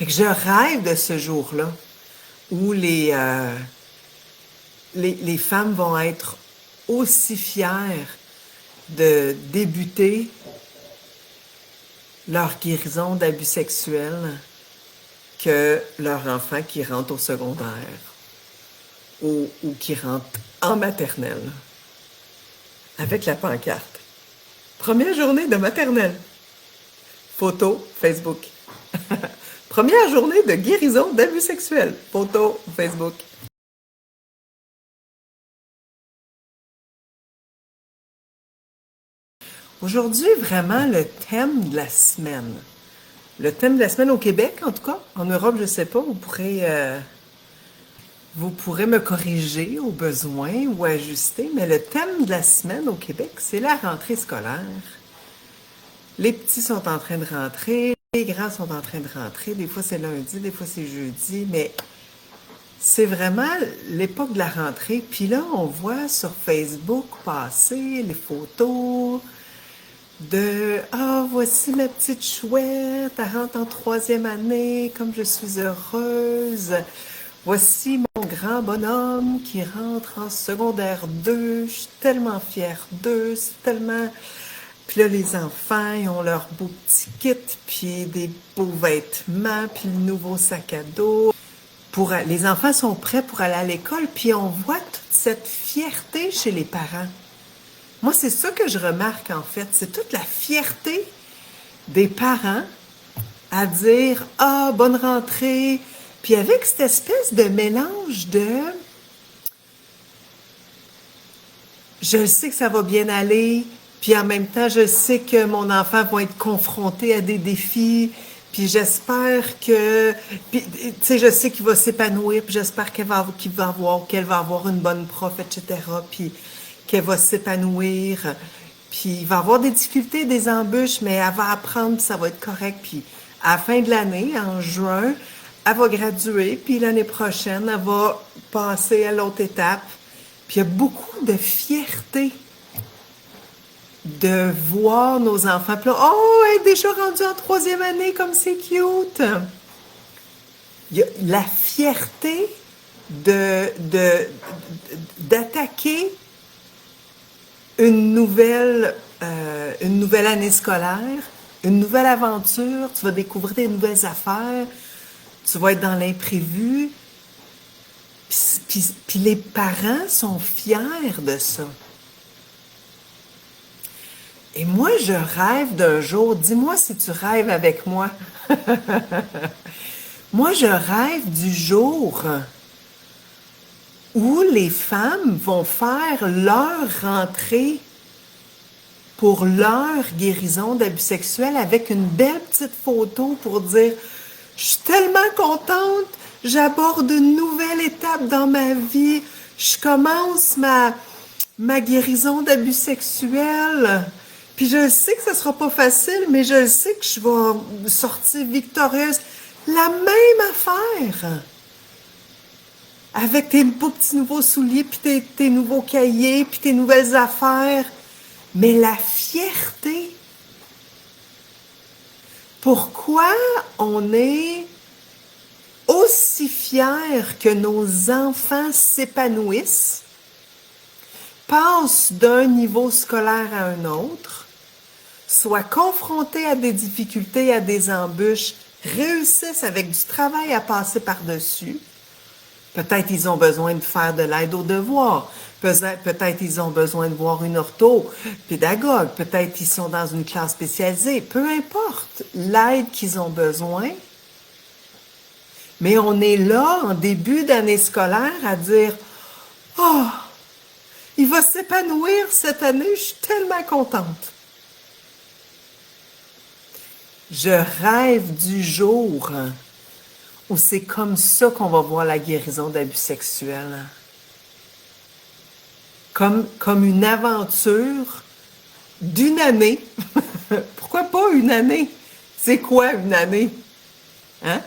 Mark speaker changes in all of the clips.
Speaker 1: Fait que je rêve de ce jour-là où les femmes vont être aussi fières de débuter leur guérison d'abus sexuels que leur enfant qui rentre au secondaire ou qui rentre en maternelle avec la pancarte. Première journée de maternelle. Photo Facebook. Première journée de guérison d'abus sexuels. Photo Facebook. Aujourd'hui, vraiment, le thème de la semaine. Le thème de la semaine au Québec, en tout cas. En Europe, je ne sais pas, vous pourrez me corriger au besoin ou ajuster, mais le thème de la semaine au Québec, c'est la rentrée scolaire. Les petits sont en train de rentrer, les grands sont en train de rentrer. Des fois, c'est lundi, des fois, c'est jeudi, mais c'est vraiment l'époque de la rentrée. Puis là, on voit sur Facebook passer les photos de «Ah, voici ma petite chouette, elle rentre en troisième année, comme je suis heureuse. Voici mon grand bonhomme qui rentre en secondaire 2, je suis tellement fière d'eux, c'est tellement...» Puis là, les enfants, ils ont leur beau petit kit, puis des beaux vêtements, puis le nouveau sac à dos. Les enfants sont prêts pour aller à l'école, puis on voit toute cette fierté chez les parents. Moi, c'est ça que je remarque en fait, c'est toute la fierté des parents à dire «Ah, bonne rentrée», puis avec cette espèce de mélange de «Je sais que ça va bien aller», puis en même temps, je sais que mon enfant va être confronté à des défis, puis j'espère que, puis, tu sais, je sais qu'il va s'épanouir, puis j'espère qu'elle va avoir une bonne prof, etc., puis qu'elle va s'épanouir, puis il va avoir des difficultés, des embûches, mais elle va apprendre, puis ça va être correct, puis à la fin de l'année, en juin, elle va graduer, puis l'année prochaine, elle va passer à l'autre étape, puis il y a beaucoup de fierté de voir nos enfants. Puis là, oh, elle est déjà rendue en troisième année, comme c'est cute. Il y a la fierté d'attaquer une nouvelle année scolaire, une nouvelle aventure. Tu vas découvrir des nouvelles affaires. Tu vas être dans l'imprévu. Puis les parents sont fiers de ça. Et moi, je rêve d'un jour, dis-moi si tu rêves avec moi. Moi, je rêve du jour où les femmes vont faire leur rentrée pour leur guérison d'abus sexuels avec une belle petite photo pour dire «Je suis tellement contente, j'aborde une nouvelle étape dans ma vie, je commence ma guérison d'abus sexuels». Puis je sais que ça sera pas facile, mais je sais que je vais sortir victorieuse. La même affaire. Avec tes beaux petits nouveaux souliers, puis tes nouveaux cahiers, puis tes nouvelles affaires. Mais la fierté. Pourquoi on est aussi fiers que nos enfants s'épanouissent, passent d'un niveau scolaire à un autre, soient confrontés à des difficultés, à des embûches, réussissent avec du travail à passer par-dessus. Peut-être ils ont besoin de faire de l'aide aux devoirs. Peut-être ils ont besoin de voir une orthopédagogue. Peut-être ils sont dans une classe spécialisée. Peu importe l'aide qu'ils ont besoin. Mais on est là, en début d'année scolaire, à dire « Oh, il va s'épanouir cette année, je suis tellement contente. » Je rêve du jour où c'est comme ça qu'on va voir la guérison d'abus sexuels. Comme une aventure d'une année. Pourquoi pas une année? C'est quoi une année? Hein?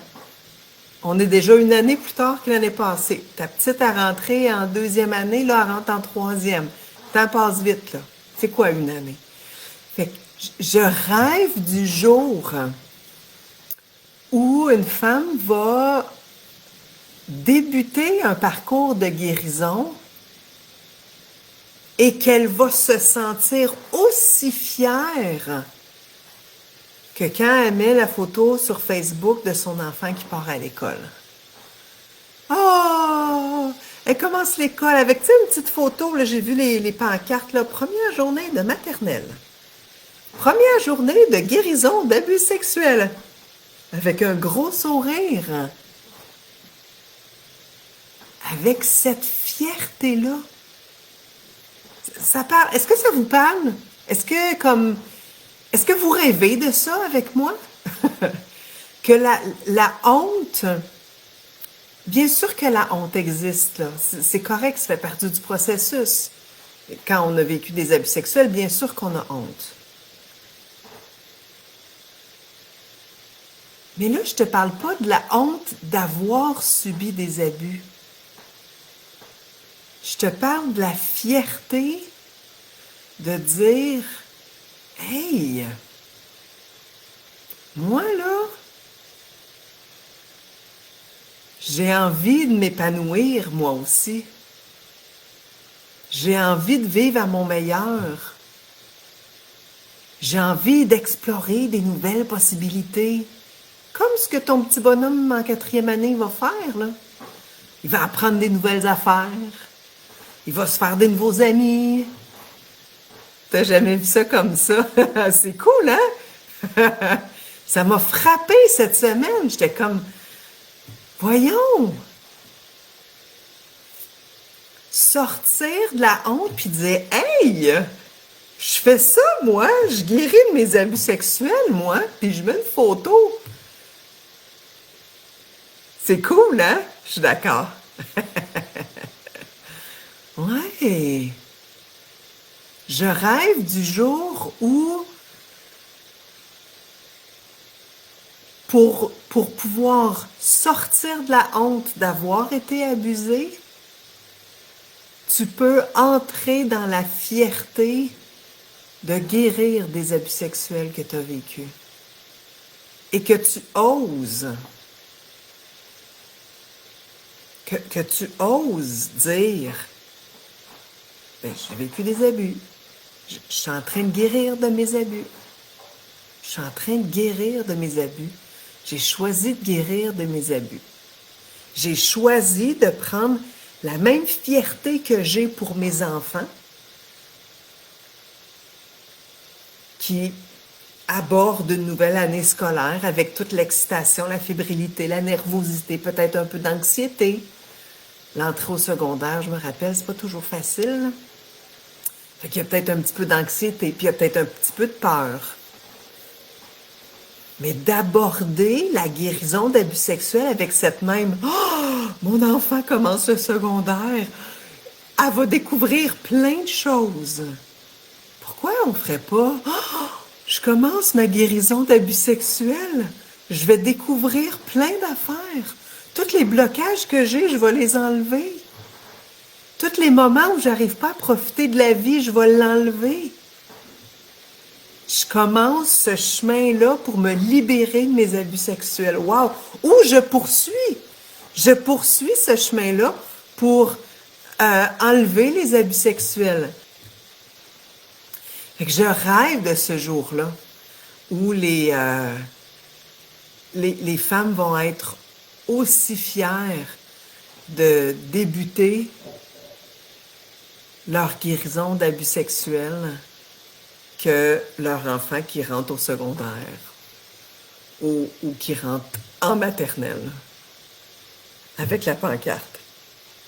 Speaker 1: On est déjà une année plus tard que l'année passée. Ta petite a rentré en deuxième année, là, elle rentre en troisième. Le temps passe vite, là. C'est quoi une année? Fait que je rêve du jour où une femme va débuter un parcours de guérison et qu'elle va se sentir aussi fière que quand elle met la photo sur Facebook de son enfant qui part à l'école. Oh! Elle commence l'école avec, tu sais, une petite photo, là, j'ai vu les pancartes, là, première journée de maternelle. Première journée de guérison d'abus sexuels. Avec un gros sourire. Avec cette fierté-là. Ça parle. Est-ce que ça vous parle? Est-ce que vous rêvez de ça avec moi? Que la honte, bien sûr que la honte existe, là. C'est correct, ça fait partie du processus. Quand on a vécu des abus sexuels, bien sûr qu'on a honte. Mais là, je te parle pas de la honte d'avoir subi des abus. Je te parle de la fierté de dire, hey, moi là, j'ai envie de m'épanouir moi aussi. J'ai envie de vivre à mon meilleur. J'ai envie d'explorer des nouvelles possibilités. Comme ce que ton petit bonhomme en 4e année va faire, là. Il va apprendre des nouvelles affaires. Il va se faire des nouveaux amis. T'as jamais vu ça comme ça? C'est cool, hein? Ça m'a frappé cette semaine. J'étais comme, voyons! Sortir de la honte puis dire, hey! Je fais ça, moi! Je guéris de mes abus sexuels, moi! Puis je mets une photo. C'est cool, hein? Je suis d'accord. Ouais. Je rêve du jour où, pour pouvoir sortir de la honte d'avoir été abusé, tu peux entrer dans la fierté de guérir des abus sexuels que tu as vécus. Et que tu oses, que tu oses dire, ben, j'ai vécu des abus. Je suis en train de guérir de mes abus. Je suis en train de guérir de mes abus. J'ai choisi de guérir de mes abus. J'ai choisi de prendre la même fierté que j'ai pour mes enfants qui abordent une nouvelle année scolaire avec toute l'excitation, la fébrilité, la nervosité, peut-être un peu d'anxiété. L'entrée au secondaire, je me rappelle, c'est pas toujours facile. Fait qu'il y a peut-être un petit peu d'anxiété, puis il y a peut-être un petit peu de peur. Mais d'aborder la guérison d'abus sexuels avec cette même « Oh, mon enfant commence le secondaire. Elle va découvrir plein de choses. » Pourquoi on ne ferait pas « Oh, je commence ma guérison d'abus sexuels. Je vais découvrir plein d'affaires. Tous les blocages que j'ai, je vais les enlever. Tous les moments où j'arrive pas à profiter de la vie, je vais l'enlever. » Je commence ce chemin-là pour me libérer de mes abus sexuels. Wow! Ou je poursuis ce chemin-là pour enlever les abus sexuels. Fait que je rêve de ce jour-là où les femmes vont être aussi fières de débuter leur guérison d'abus sexuels que leur enfant qui rentre au secondaire ou qui rentre en maternelle avec la pancarte.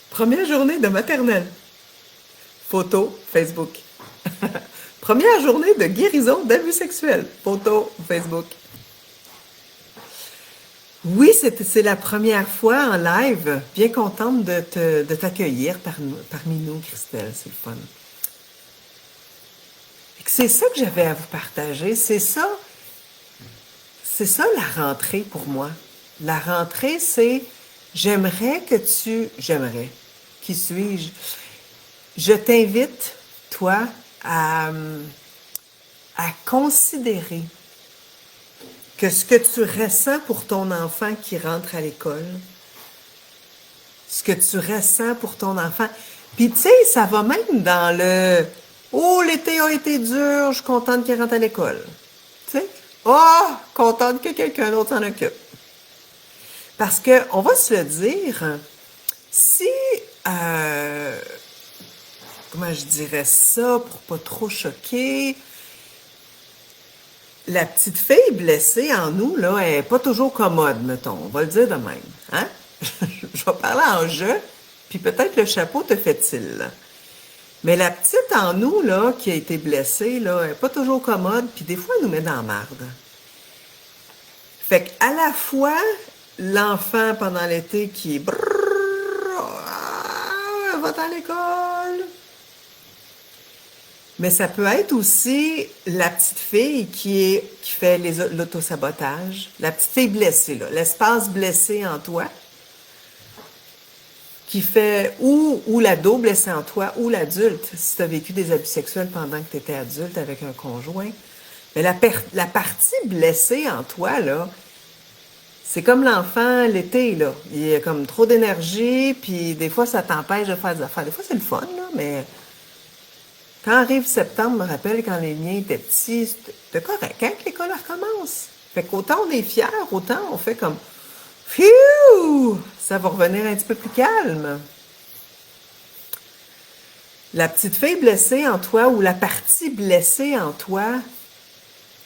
Speaker 1: Première journée de maternelle. Photo Facebook. Première journée de guérison d'abus sexuels. Photo Facebook. Oui, c'est la première fois en live. Bien contente de t'accueillir parmi nous, Christelle. C'est le fun. C'est ça que j'avais à vous partager. C'est ça la rentrée pour moi. La rentrée, c'est j'aimerais. Qui suis-je? Je t'invite, toi, à considérer que ce que tu ressens pour ton enfant qui rentre à l'école, ce que tu ressens pour ton enfant, puis tu sais, ça va même dans le « Oh, l'été a été dur, je suis contente qu'il rentre à l'école. » Tu sais? « Oh, contente que quelqu'un d'autre s'en occupe. » Parce que, on va se le dire, si, comment je dirais ça pour pas trop choquer, la petite fille blessée en nous, là, elle est pas toujours commode, mettons, on va le dire de même, hein? Je vais parler en jeu, puis peut-être le chapeau te fait-il, là. Mais la petite en nous, là, qui a été blessée, là, elle est pas toujours commode, puis des fois, elle nous met dans la marde. Fait qu'à la fois, l'enfant pendant l'été qui est va à l'école. Mais ça peut être aussi la petite fille qui fait l'autosabotage, la petite fille blessée, là, l'espace blessé en toi, qui fait, ou l'ado blessé en toi, ou l'adulte, si tu as vécu des abus sexuels pendant que tu étais adulte avec un conjoint. Mais la partie blessée en toi, là, c'est comme l'enfant l'été, là. Il y a comme trop d'énergie, puis des fois, ça t'empêche de faire des affaires. Des fois, c'est le fun, là, mais quand arrive septembre, je me rappelle, quand les miens étaient petits, c'était correct, hein, que l'école recommence. Fait qu'autant on est fiers, autant on fait comme « Phew! Ça va revenir un petit peu plus calme. » La petite fille blessée en toi ou la partie blessée en toi,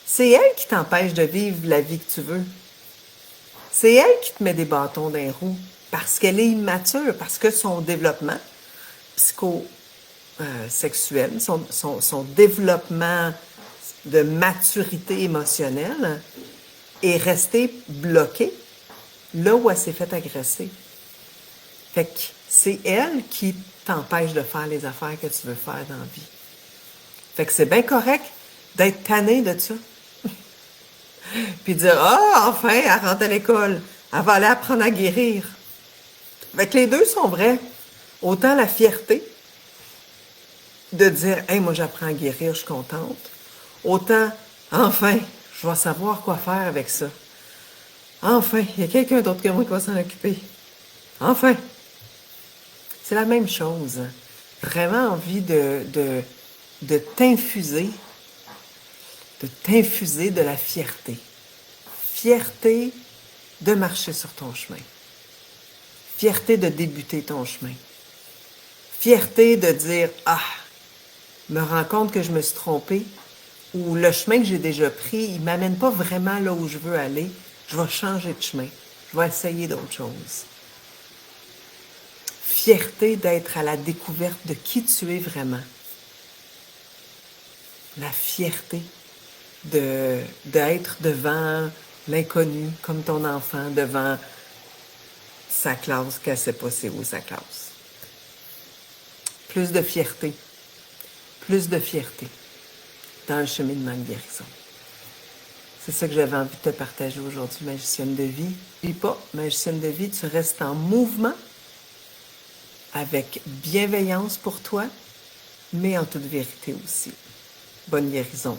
Speaker 1: c'est elle qui t'empêche de vivre la vie que tu veux. C'est elle qui te met des bâtons dans les roues parce qu'elle est immature, parce que son développement psychosexuel, son développement de maturité émotionnelle est resté bloqué là où elle s'est fait agresser. Fait que c'est elle qui t'empêche de faire les affaires que tu veux faire dans la vie. Fait que c'est bien correct d'être tanné de ça. Puis dire « Ah, enfin, elle rentre à l'école. Elle va aller apprendre à guérir. » Fait que les deux sont vrais. Autant la fierté de dire « Hey, moi, j'apprends à guérir, je suis contente. » Autant « Enfin, je vais savoir quoi faire avec ça. Enfin, il y a quelqu'un d'autre que moi qui va s'en occuper. Enfin. » C'est la même chose. Vraiment envie de t'infuser de la fierté. Fierté de marcher sur ton chemin. Fierté de débuter ton chemin. Fierté de dire « Ah, me rends compte que je me suis trompée ou le chemin que j'ai déjà pris, il ne m'amène pas vraiment là où je veux aller. Je vais changer de chemin. Je vais essayer d'autres choses. » Fierté d'être à la découverte de qui tu es vraiment. La fierté d'être devant l'inconnu, comme ton enfant, devant sa classe, qu'elle ne sait pas c'est où sa classe. Plus de fierté dans le cheminement de guérison. C'est ça que j'avais envie de te partager aujourd'hui, magicienne de vie. N'oublie pas, magicienne de vie, tu restes en mouvement avec bienveillance pour toi, mais en toute vérité aussi. Bonne guérison.